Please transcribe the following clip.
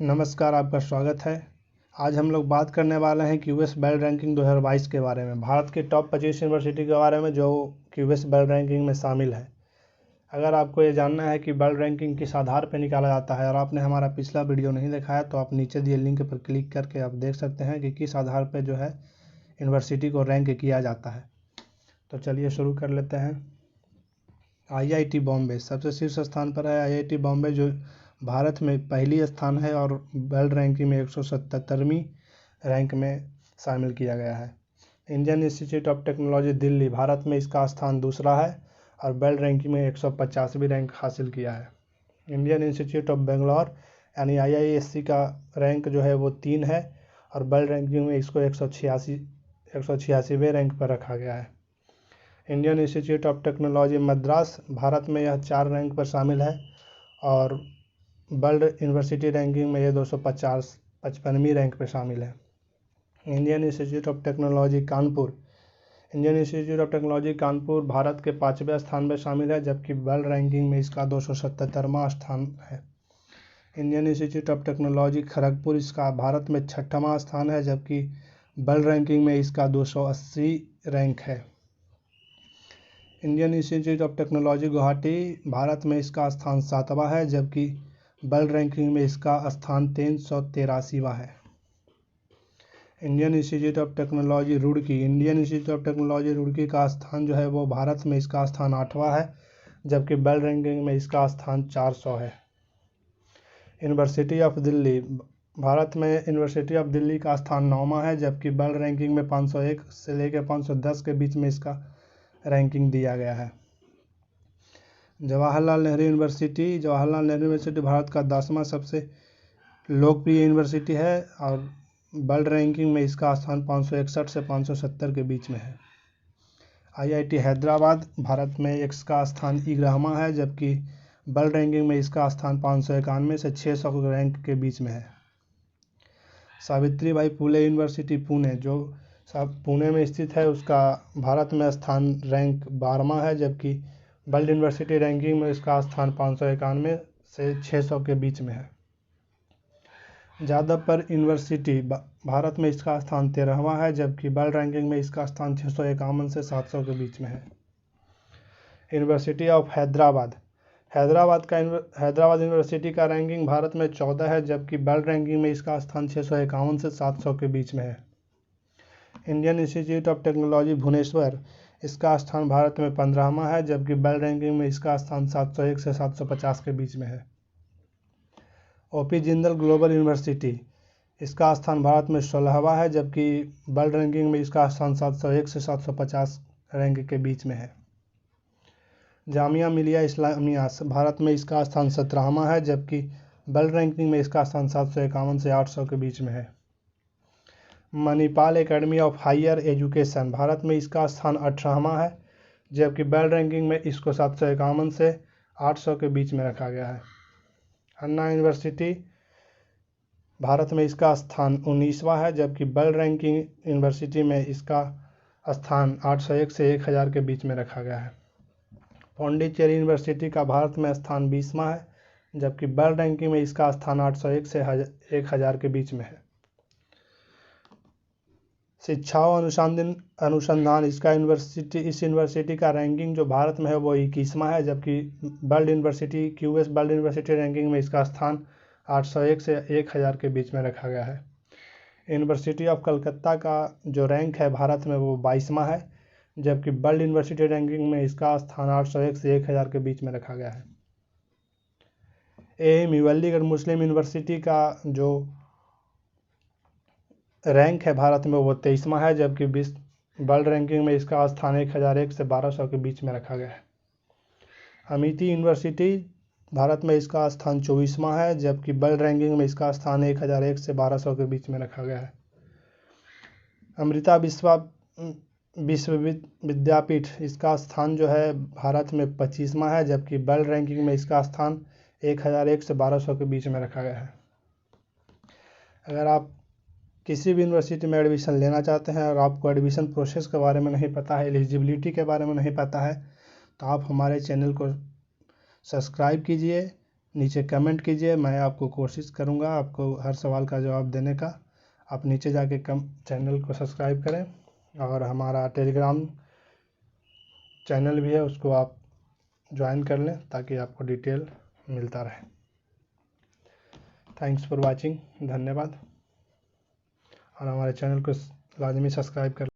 नमस्कार, आपका स्वागत है। आज हम लोग बात करने वाले हैं क्यूएस वर्ल्ड रैंकिंग 2022 के बारे में, भारत की टॉप 25 यूनिवर्सिटी के बारे में जो क्यूएस वर्ल्ड रैंकिंग में शामिल है। अगर आपको ये जानना है कि वर्ल्ड रैंकिंग किस आधार पर निकाला जाता है और आपने हमारा पिछला वीडियो नहीं देखा है तो आप नीचे दिए लिंक पर क्लिक करके आप देख सकते हैं कि किस आधार पर जो है यूनिवर्सिटी को रैंक किया जाता है। तो चलिए शुरू कर लेते हैं। IIT बॉम्बे सबसे शीर्ष स्थान पर है। IIT बॉम्बे जो भारत में पहली स्थान है और वर्ल्ड रैंकिंग में 177वीं रैंक में शामिल किया गया है। Indian Institute of technology Delhi Bharat में इसका स्थान दूसरा है और वर्ल्ड रैंकिंग में 150वीं रैंक हासिल किया है। इंडियन इंस्टीट्यूट ऑफ बेंगलोर यानी IISc का रैंक जो है वो 3 है और वर्ल्ड रैंकिंग में इसको 186वें रैंक पर रखा गया है। Indian Institute of technology Madras Bharat में यह 4 रैंक पर शामिल है और वर्ल्ड यूनिवर्सिटी रैंकिंग में ये 255वीं रैंक पर शामिल है। Indian Institute of technology Kanpur Indian Institute of technology Kanpur Bharat के 5वें स्थान पर शामिल है, जबकि वर्ल्ड रैंकिंग में इसका 277वां स्थान है। Indian Institute of technology Kharagpur इसका भारत में 6वां स्थान है, जबकि वर्ल्ड रैंकिंग में इसका 280 रैंक है। Indian Institute of technology Guwahati Bharat में इसका स्थान 7वां है, जबकि वर्ल्ड रैंकिंग में इसका स्थान 383वां है। Indian Institute of technology Roorkee Indian Institute of technology Roorkee का स्थान जो है वो भारत में इसका स्थान 8वां है, जबकि वर्ल्ड रैंकिंग में इसका स्थान 400 है। यूनिवर्सिटी ऑफ दिल्ली भारत में यूनिवर्सिटी ऑफ दिल्ली का स्थान 9वां है, जबकि वर्ल्ड रैंकिंग में 501 से लेकर 510 के बीच में इसका रैंकिंग दिया गया है। जवाहरलाल नेहरू यूनिवर्सिटी भारत का 10वां सबसे लोकप्रिय यूनिवर्सिटी है और वर्ल्ड रैंकिंग में इसका स्थान 561 से 570 के बीच में है। IIT हैदराबाद भारत में इसका स्थान 11वां है, जबकि वर्ल्ड रैंकिंग में इसका स्थान 591 से 600 रैंक के बीच में है। सावित्रीबाई फुले यूनिवर्सिटी पुणे जो पुणे में स्थित है, उसका भारत में स्थान रैंक 12वां है, जबकि वर्ल्ड यूनिवर्सिटी रैंकिंग में इसका स्थान 591 से 600 के बीच में है। जादवपुर यूनिवर्सिटी भारत में इसका स्थान 13वां है, जबकि वर्ल्ड रैंकिंग में इसका स्थान 651 से 700 के बीच में है। यूनिवर्सिटी ऑफ हैदराबाद यूनिवर्सिटी का रैंकिंग भारत में 14 है, जबकि वर्ल्ड रैंकिंग में इसका स्थान 651 से 700 के बीच में है। Indian Institute of Technology Bhubaneswar इसका स्थान भारत में 15वां है, जबकि वर्ल्ड रैंकिंग में इसका स्थान 701 से 750 के बीच में है। OP जिंदल ग्लोबल यूनिवर्सिटी इसका स्थान भारत में 16वां है, जबकि वर्ल्ड रैंकिंग में इसका स्थान 701 से 750 रैंक के बीच में है। जामिया मिलिया इस्लामिया भारत में इसका स्थान 17वां है, जबकि वर्ल्ड रैंकिंग में इसका स्थान 751 से 800 के बीच में है। Manipal academy of higher education Bharat में इसका स्थान 18वां है, जबकि वर्ल्ड रैंकिंग में इसको 751 से 800 के बीच में रखा गया है। अन्ना यूनिवर्सिटी भारत में इसका स्थान 19वां है, जबकि वर्ल्ड रैंकिंग यूनिवर्सिटी में इसका स्थान 801 से 1000 के बीच में रखा गया है। पौंडीचेरी यूनिवर्सिटी का भारत में स्थान 20वां है, जबकि वर्ल्ड रैंकिंग में इसका स्थान 801 से 1000 के बीच में है। शिक्षा और अनुसंधान इस यूनिवर्सिटी का रैंकिंग जो भारत में है वो 21वां है, जबकि क्यूएस वर्ल्ड यूनिवर्सिटी रैंकिंग में इसका स्थान 801 से 1000 के बीच में रखा गया है। यूनिवर्सिटी ऑफ कलकत्ता का जो रैंक है भारत में वो 22वां है, जबकि वर्ल्ड यूनिवर्सिटी रैंकिंग में इसका स्थान 801 से 1000 के बीच में रखा गया है। AMU अलीगढ़ मुस्लिम यूनिवर्सिटी का जो रैंक है भारत में वो 23वां है, जबकि वर्ल्ड रैंकिंग में इसका स्थान 1001 से 1200 के बीच में रखा गया है। अमिती यूनिवर्सिटी भारत में इसका स्थान 24वां है, जबकि वर्ल्ड रैंकिंग में इसका स्थान 1001 से 1200 के बीच में रखा गया है। अमृता विश्व विद्यापीठ इसका स्थान जो है भारत में 25वां है, जबकि वर्ल्ड रैंकिंग में इसका स्थान 1001 से 1200 के बीच में रखा गया है। अगर आप किसी भी यूनिवर्सिटी में एडमिशन लेना चाहते हैं और आपको एडमिशन प्रोसेस के बारे में नहीं पता है, एलिजिबिलिटी के बारे में नहीं पता है, तो आप हमारे चैनल को सब्सक्राइब कीजिए, नीचे कमेंट कीजिए, मैं आपको कोशिश करूँगा आपको हर सवाल का जवाब देने का। आप नीचे जाके चैनल को सब्सक्राइब करें, और हमारा टेलीग्राम चैनल भी है, उसको आप ज्वाइन कर लें ताकि आपको डिटेल मिलता रहे। थैंक्स फॉर वाचिंग, धन्यवाद, और हमारे चैनल को लाजमी सब्सक्राइब कर